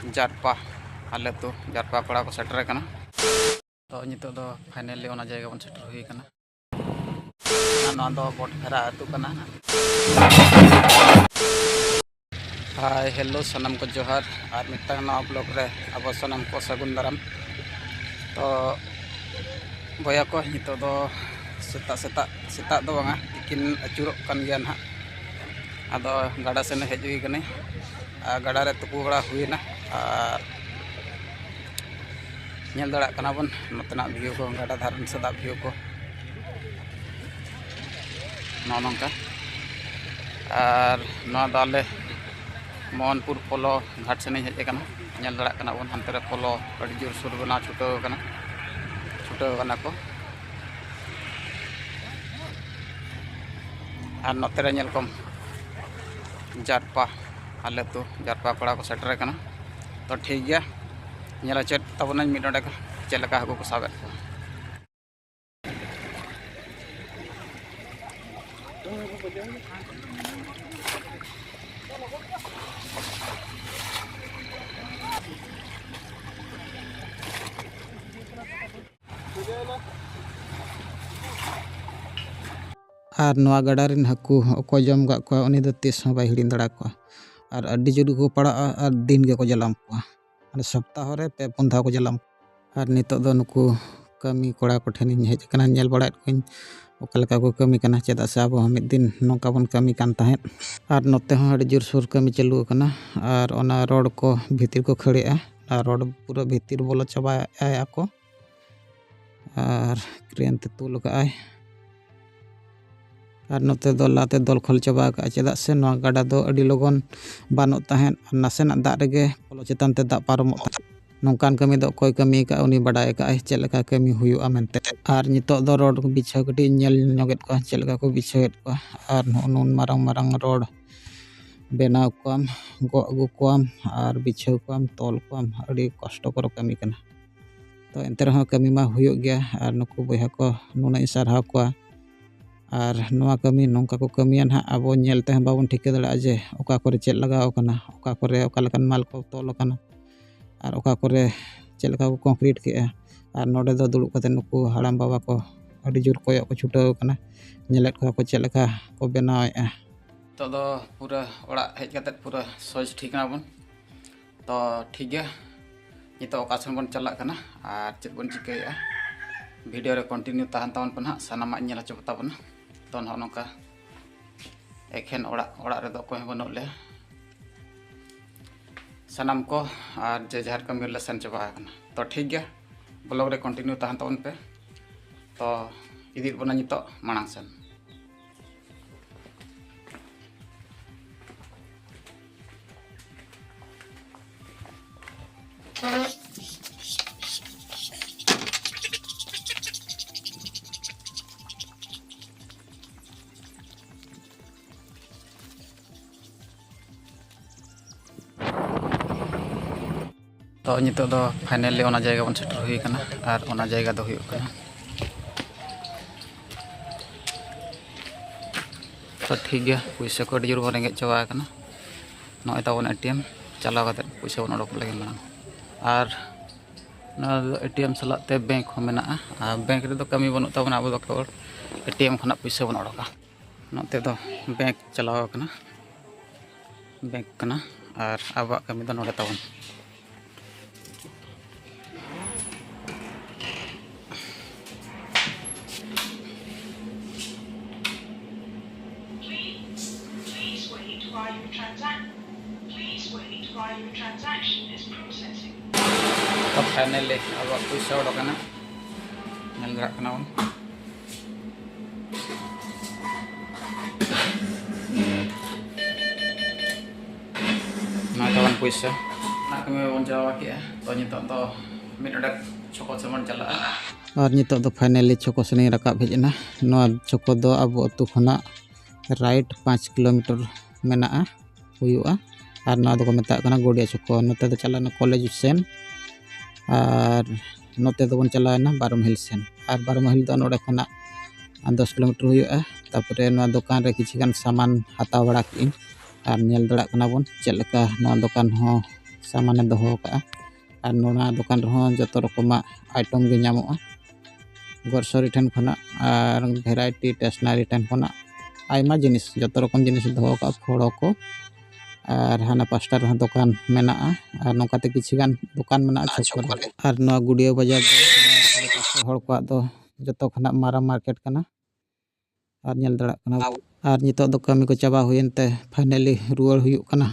जारपा आले तो जारपा कड़ा को सेटर कना तो नितो दो फाइनली ओना जायगा बन सेटर हुई कना ना दो बोटफेरा आतु कना हाय हेलो सनम को जोहार और मिट्टांग नवा ब्लॉग रे अब सनम को सगुन दाराम तो बया को नितो दो सेता दो बांगा तिकिन अचुरोक कन गया ना आदो गाड़ा सेन हेज हुई कने गाड़ा रे तुपु बड़ा हुईना और नेल दड़ा कना बन नतना व्यू को गाड़ा धारन सदा व्यू को नौनका और नवा दाले मोहनपुर पोलो घाट सेन हेज कना नेल दड़ा कना बन हंते रे पोलो अड़ी जोर सुर बना छुटाव कना को और नोते रे नेल कम जारपा आले तो जारपा कड़ा को सेटर कना तो ठीक गया नेला चेक तबना मिड नडे चेलका हाको को साबे और नवा गड़ा रिन हाकू अको जम गा को उनी दो तीस बै हिड़ी दड़ा को और अड्डी जुड़ी को पड़ा और दिन के को जलाम को माने सप्ताह रे पे पुन धाव को जलाम और नितो दो नुकू कमी कोड़ा को ठेन हेज कना नेल बड़ात को ओकलका को कमी कना चेदा से अब हम दिन नोका बन कमी कान ताहे और नोते हो अड्डी जोर सोर कमी चालू कना और ओना रोड को भीतर को खड़ेआ और रोड पूरा भीतर बोलो चबा आको और क्रेन ते तुल का आय और नोते लाते दल खोल चाबा का चेदा से नवा गाड़ा दो अड़ी लगन बानो ताहेन नासेना दा रेगे पोलो चेतान ते दा पारमो नौकान कमी दो कोई कमी का उनी बड़ाय का चेलका कमी हुआ मेनते और नितो दो रोड को बिछाव कटी नेल नगेत को चेलका को बिछावेत को और नून मारंग मारंग रोड बेनाव कोम गो अगु कोम और बिछाव कोम तोल कोम अड़ी कष्ट कर कमी कना तो एंते रहो कमी मा हुयो गया और नुकु बया को नुना सारहाव को और नवा कमी नौका को कमिया ना अब नेलते बाबन ठिका दड़ा जे ओका करे चेल लगाव कना ओका करे ओका लकन माल को तोल कना और ओका करे चेलका को कंक्रीट के और नोडे दो दुड़ुब कते नुकु हाड़ाम बाबा को अड़ी जोर कोयो को छुटाव कना नेलेट को चेलका को बनावेआ तो दो पूरा ओड़ा हेज कते पूरा सोच ठीक ना बन तो ठीक गया नितो ओकासन बन चला कना और चेत बन चिकाया वीडियो रे कंटिन्यू ताहन तावन पन सानामा नेला चबता बन तो नौका एखेन ओड़ा रे दो कोई बनो ले सानाम को और जे जहर कमी ले सेन चबा कना तो ठीक गया ब्लॉग रे कंटिन्यू ताहन तावन पे तो इदी बना नितो मांग सेन तो नितो दो फाइनली ओना जायगा बन सेटर हुई कना और ओना जायगा दो हुई कना तो ठीक गया पैसा को जोर बन रेंगे चाबा कना नय ताबन एटीएम चलाव कते पैसा बन ओडक लगे मांग और एटीएम सलाते बैंक हो मेना और बैंक रे दो कमी बन ताबन अब दो एटीएम खना पैसा बन ओडका नते दो बैंक चलाव कना बैंक कना और अब कमी दो नोडे ताबन तो फाइनली अब पैसा ओडकना नेल दड़ा कना बन ना ताबन पैसा ना कमी बन चाबा के तो नितो तो मिड नडे छको सेमन चला और नितो दो फाइनली छको सेन रकाब हेजना नवा छको दो अब अतु खना राइट 5 किलोमीटर मेना हुआ और ना दो को मेता कना गोडिया छको नते दो चलाना कॉलेज सेन और नोते दो बन चलाना बारमहिल सेन और बारमहिल दो नोडे खना 10 किलोमीटर हुआ तापरे नवा दुकान रे किछि गान सामान हताव बड़ा किन और नेल दड़ा कना बन चेलका नवा दुकान हो सामाने दोहो काआ और नोना दुकान रहो जतो रकमाक आइटम गे ᱧᱟᱢᱚᱜᱼᱟ ग्रोसरी ठेन खना और भेराइटी स्टेशनरी ठेन खना आयमा जिनिस जतो रकम जिनिस दोहो काआ फोड़ो को और हाना पास्टा रहो दुकान मेना और नोकाते किछि गान दुकान मेना छक करे और नोआ गुडिया बाजार हर को दो जतो खना मारा मार्केट कना और नेल दड़ा कना और नितो दो कमी को चाबा हुयनते फाइनली रुवाड़ हुयुक कना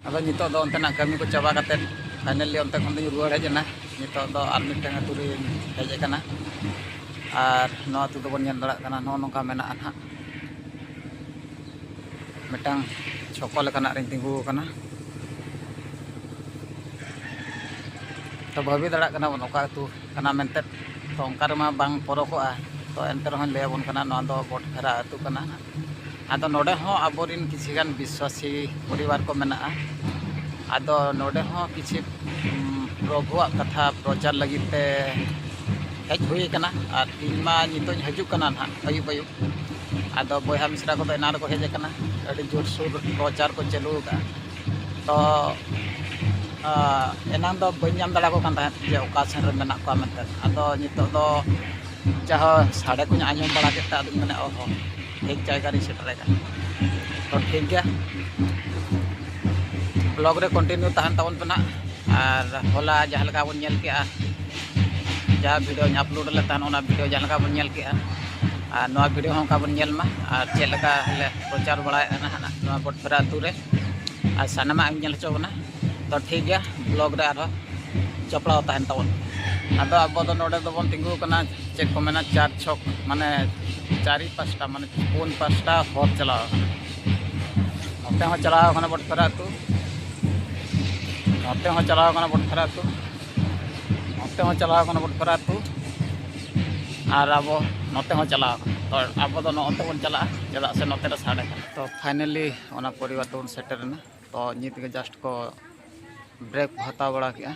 अब नितो दो अंतना कमी को चाबा कते फाइनली अंते खन दो रुवाड़ हेजना नितो दो आर मिटन अतुरी हेजे कना और नोआ तु दो बन नेल दड़ा कना नो नोका मेना ना मिटन छको लेकाना रिंग तिंगु कना तो भाभी दड़ा कना बन ओका तु कना मेनते तो ओंकार मा बांग परकोआ तो एंते रहन लेबन कना नो दो बोट फेरा अतु कना आदो नोडे हो आबोरिन किछि गान विश्वासी परिवार को मेना आदो नोडे हो किछि प्रभुआ कथा प्रचार लगिते हेज हुई कना और इमा नितो हजू कना ना अयुब अयुब आदो बयहा मिश्रा को एना को हेज कना अडी जोर सोर प्रचार को चालू का तो एना दो बन्याम दड़ा को कान ताहे जे ओका सेन रे मेना को मेनते आदो नितो दो जहा साडे को आंजम बड़ा केता आदो मने ओहो एक जायगा रे सेटरेगा तो ठीक गया ब्लॉग रे कंटिन्यू तहन तबन पना और होला जहां लगा बन नेल केआ जा वीडियो अपलोड ले तहन ओना वीडियो जहां लगा बन नेल केआ और नोआ वीडियो हम का बन नेल मा और चे लगा ले प्रचार बड़ा ना नोआ बटफरा तुरे और सनमा नेल चोबना तो ठीक गया ब्लॉग रे आरो चपड़ा तहन तबन आदो अब दो नोडे दो बन तिंगु कना चेक को मेना चार छक माने चारि पाँचटा माने पुन पाँचटा हर चलाओ नोते हो चलाओ कना बटफरा तु नोते हो चलाओ कना बटफरा तु नोते हो चलाओ कना बटफरा तु और अब नोते हो चलाओ तो अब दो नोते बन चला चदा से नोते रे साडे तो फाइनली ओना परिवार तो सेटरना तो नित के जस्ट को ब्रेक हता बड़ा किया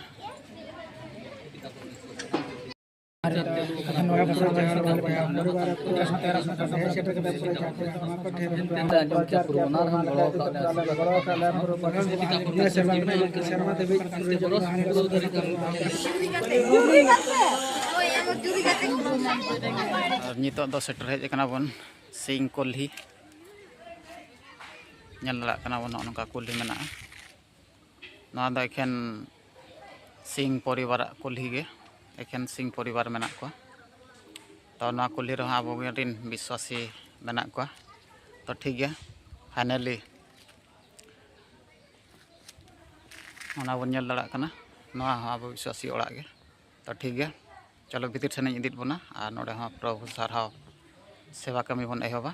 नितो दो सेटर हेज कना बन सिंग कोल्ही नेल दड़ा कना बन नोका कोल्ही मेना नोआ दो एखेन सिंग परिवार कोल्ही गे एखेन सिंह परिवार मेना को तो ना कुल्ही रहा अब रिन विश्वासी मेना को तो ठीक गया फाइनली ओना बन नेल दड़ा कना नोआ अब विश्वासी ओड़ा गे तो ठीक गया चलो भीतर सेन इदित बना और नोडे हाँ प्रभु सारहाव सेवा कमी बन एहबा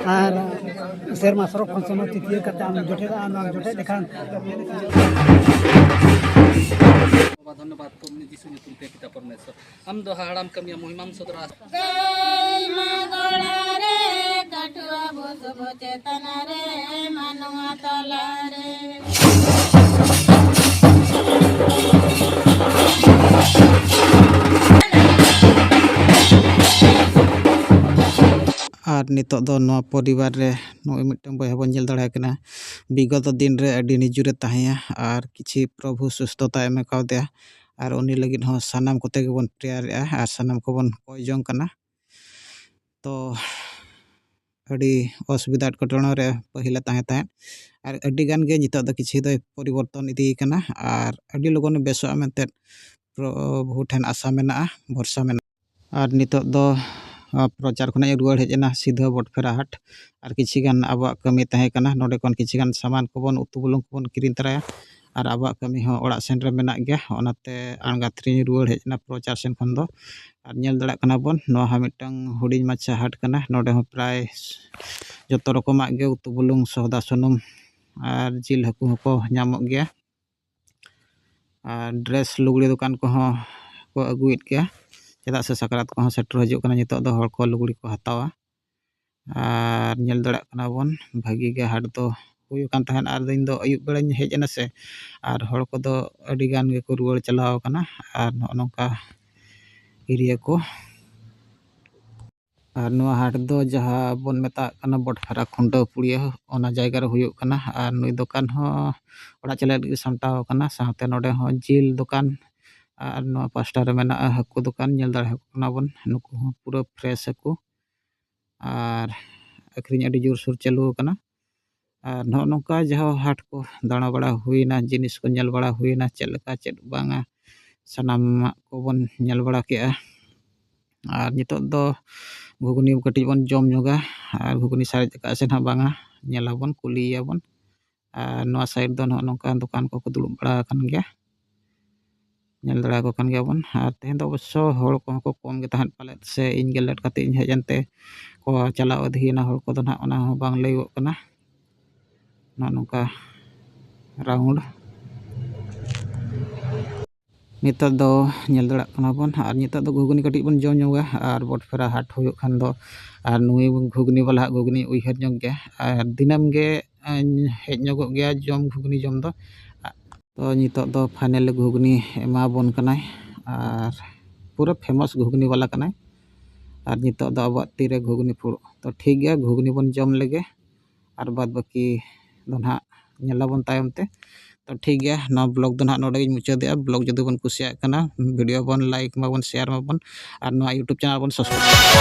और सेरमा सरफ खन समय तितिया करते हम जोटे जोटे देखान धन्यवाद तुमने जिसु ने तुमते पिता परमेश्वर हम दो हाड़ाम कमिया महिमाम सदरा जय मागोड़ा रे कठुआ बोस चेतना रे मानवा तला रे और नितो दो नोआ परिवार रे नोई मिटन बयहा बन नेल दड़ा कना विगत दिन रे अडी निजुरे ताहेया और किछि प्रभु सुस्थता एम कावदेया और उनी लगिन हो सानाम कोते के बन प्रेयर और सानाम को बन कोयजों कना तो अडी असुविधा कटोना रे पहिला ताहे ताहे और अडी गान गे नितो द किछि द परिवर्तन इदी कना और अडी लोगन बेसो मेनते प्रभु ठेन आशा मेना भरसा मेना और नितो दो प्रचार खना रुवाड़ हेजना सीधा बटफेरा हाट और किछि गान आबा कमी ताहे कना नोडे कोन किछि गान सामान को बन उतु बुलुंग को बन किरिन तराया और आबा कमी हो ओड़ा सेन रे मेना गया ओनाते आंगाथ्री रुवाड़ हेजना प्रचार सेन खन दो और नेल दड़ा कना बन नो हा मिटंग हुडिं माछा हाट कना नोडे हो प्राय जतो रकमाक गे उतु बुलुंग सौदा सुनुम और जिल हाकु को ᱧᱟᱢᱚᱜ गया और ड्रेस लुगड़ी दुकान को अगुएत गया चेदा से सकरात को सेटर हजू कना नितो दो हर को लुगड़ी को हतावा और नेल दड़ा कना बन भागी गे हाट दो हुयु कान तहन और दिन दो अयुब बेड़ा हेजना से और हर को दो अडी गान गे को रुवाड़ चलाव कना और नोका एरिया को ᱟᱨ ᱱᱚᱣᱟ ᱦᱟᱴ ᱫᱚ ᱡᱟᱦᱟᱸ ᱵᱚᱱ ᱢᱮᱛᱟᱜ ᱠᱟᱱᱟ ᱵᱚᱴᱯᱷᱮᱨᱟ ᱠᱷᱩᱱᱴᱟᱹᱣ ᱯᱩᱲᱤᱭᱟᱹ ᱚᱱᱟ ᱡᱟᱭᱜᱟ ᱨᱮ ᱦᱩᱭᱩᱜ ᱠᱟᱱᱟ ᱟᱨ ᱱᱩᱭ ᱫᱚᱠᱟᱱ ᱦᱚᱸ ᱚᱲᱟᱜ ᱪᱟᱞᱟᱜ ᱞᱟᱹᱜᱤᱫ ᱥᱟᱢᱴᱟᱣ ᱟᱠᱟᱱᱟ ᱥᱟᱶᱛᱮ ᱱᱚᱰᱮ ᱦᱚᱸ ᱡᱤᱞ ᱫᱚᱠᱟन ᱟᱨ ᱱᱚᱣᱟ ᱯᱟᱥᱴᱟ ᱨᱮ ᱢᱮᱱᱟᱜᱼᱟ ᱦᱟᱹᱠᱩ ᱫᱚᱠᱟन ᱧᱮᱞ ᱫᱟᱲᱮᱭᱟᱠᱚ ᱠᱟᱱᱟ ᱵᱚᱱ ᱱᱩᱠᱩ ᱦᱚᱸ ᱯᱩᱨᱟᱹ ᱯᱷᱨᱮᱥ ᱦᱟᱹᱠᱩ ᱟᱨ ᱟᱹᱠᱷᱨᱤᱧ ᱟᱹᱰි ᱡᱳᱨᱥᱳᱨ ᱪᱟᱹᱞᱩ ᱟᱠᱟᱱᱟ ᱟᱨ ᱱᱚᱜᱼᱚ ᱱᱚᱝᱠᱟ ᱡᱟᱦᱟᱸ ᱦᱟᱴ ᱠᱚ ᱫᱟᱬᱟ ᱵᱟᱲᱟ ᱦᱩᱭᱱᱟ ᱡᱤᱱᱤᱥ ᱠᱚ ᱧᱮᱞ ᱵᱟᱲᱟ ᱦᱩᱭᱱᱟ ᱪᱮᱫ ᱞᱮᱠᱟ ᱪᱮᱫ ᱵᱟᱝᱟ ᱥᱟᱱᱟᱢᱟᱜ ᱠᱚᱵᱚन ᱧᱮᱞ ᱵᱟᱲᱟ ᱠᱮᱜᱼᱟ ᱟᱨ ᱱᱤᱛᱚᱜ ᱫᱚ ᱜᱷᱩᱜᱽᱱᱤ ᱠᱟᱹᱴᱤᱡ ᱵᱚᱱ ᱡᱚᱢ ᱧᱚᱜᱟ ᱟᱨ ᱜᱷᱩᱜᱽᱱᱤ ᱥᱟᱨᱮᱡ ᱟᱠᱟᱫ ᱥᱮ ᱱᱟᱦᱟᱜ ᱵᱟᱝᱟ ᱧᱮᱞᱟᱵᱚᱱ ᱠᱩᱞᱤᱭᱮᱭᱟᱵᱚᱱ ᱟᱨ ᱱᱚᱣᱟ ᱥᱟᱭᱤᱰ ᱫᱚ ᱱᱚᱜᱼᱚ ᱱᱚᱝᱠᱟ ᱫᱚᱠᱟन ᱠᱚᱠᱚ ᱫᱩᱲᱩᱵ ᱵᱟᱲᱟ ᱟᱠᱟᱱ ᱜᱮᱭᱟ ᱧᱮᱞ ᱫᱟᱲᱮᱭᱟᱠᱚ ᱠᱟᱱ ᱜᱮᱭᱟᱵᱚᱱ ᱟᱨ ᱛᱮᱦᱮᱧ ᱫᱚ ᱚᱵᱚᱥᱥᱳ ᱦᱚᱲ ᱠᱚᱦᱚᱸ ᱠᱚ ᱠᱚᱢ ᱜᱮ ᱛᱟᱦᱮᱸᱫ ᱯᱟᱞᱮᱫ ᱥᱮ ᱤᱧ ᱜᱮ ᱞᱮᱴ ᱠᱟᱛᱮ ᱤᱧ ᱦᱮᱡ ᱮᱱᱛᱮ ᱠᱚ ᱪᱟᱞᱟᱣ ᱤᱫᱤᱭᱮᱱᱟ ᱦᱚᱲ ᱠᱚᱫᱚ ᱱᱟᱦᱟᱜ ᱚᱱᱟ ᱦᱚᱸ ᱵᱟᱝ ᱞᱟᱹᱭᱚᱜ ᱠᱟᱱᱟ ᱱᱚᱜᱼᱚ ᱱᱚᱝᱠᱟ ᱨᱟᱣᱩᱱᱰ ᱱᱤᱛᱚᱜ ᱫᱚ ᱧᱮᱞ ᱫᱟᱲᱮᱭᱟᱜ ᱠᱟᱱᱟ ᱵᱚᱱ ᱟᱨ ᱱᱤᱛᱚᱜ ᱫᱚ ᱜᱷᱩᱜᱽᱱᱤ ᱠᱟᱹᱴᱤᱡ ᱵᱚᱱ ᱡᱚᱢ ᱧᱚᱜᱟ ᱟᱨ ᱵᱚᱴᱯᱷᱮᱨᱟ ᱦᱟᱴ ᱦᱩᱭᱩᱜ ᱠᱷᱟᱱ ᱫᱚ ᱟᱨ ᱱᱩᱭ ᱜᱷᱩᱜᱽᱱᱤ ᱵᱟᱞᱟᱣᱟᱜ ᱜᱷᱩᱜᱽᱱᱤ ᱩᱭᱦᱟᱹᱨ ᱧᱚᱜ ᱜᱮᱭᱟ ᱟᱨ ᱫᱤᱱᱟᱹᱢ ᱜᱮ ᱦᱮᱡ ᱧᱚᱜᱚᱜ ᱜᱮᱭᱟ ᱡᱚᱢ ᱜᱷᱩᱜᱽᱱᱤ ᱡᱚᱢ ᱫᱚ ᱛᱚ ᱱᱤᱛᱚᱜ ᱫᱚ ᱯᱷᱟᱭᱱᱟᱞᱤ ᱜᱷᱩᱜᱽᱱᱤ ᱮᱢᱟᱵᱚᱱ ᱠᱟᱱᱟᱭ ᱟᱨ ᱯᱩᱨᱟᱹ ᱯᱷᱮᱢᱟᱥ ᱜᱷᱩᱜᱽᱱᱤ ᱵᱟᱞᱟ ᱠᱟᱱᱟᱭ ᱟᱨ ᱱᱤᱛᱚᱜ ᱫᱚ ᱟᱵᱚᱣᱟᱜ ᱛᱤᱨᱮ ᱜᱷᱩᱜᱽᱱᱤ ᱯᱷᱩᱲᱩᱜ ᱛᱚ ᱴᱷᱤᱠ ᱜᱮᱭᱟ ᱜᱷᱩᱜᱽᱱᱤ ᱵᱚᱱ ᱡᱚᱢ ᱞᱮᱜᱮ ᱟᱨ ᱵᱟᱫ ᱵᱟᱹᱠᱤ ᱫᱚ ᱱᱟᱦᱟᱜ ᱧᱮᱞᱟᱵᱚᱱ ᱛᱟᱭᱚᱢ te तो ठीक है नवा ब्लॉग दो ना नोडे मुचादे ब्लॉग जदि बन कुसिया कना वीडियो बन लाइक माबन शेयर माबन और नवा यूट्यूब चैनल बन सब्सक्राइब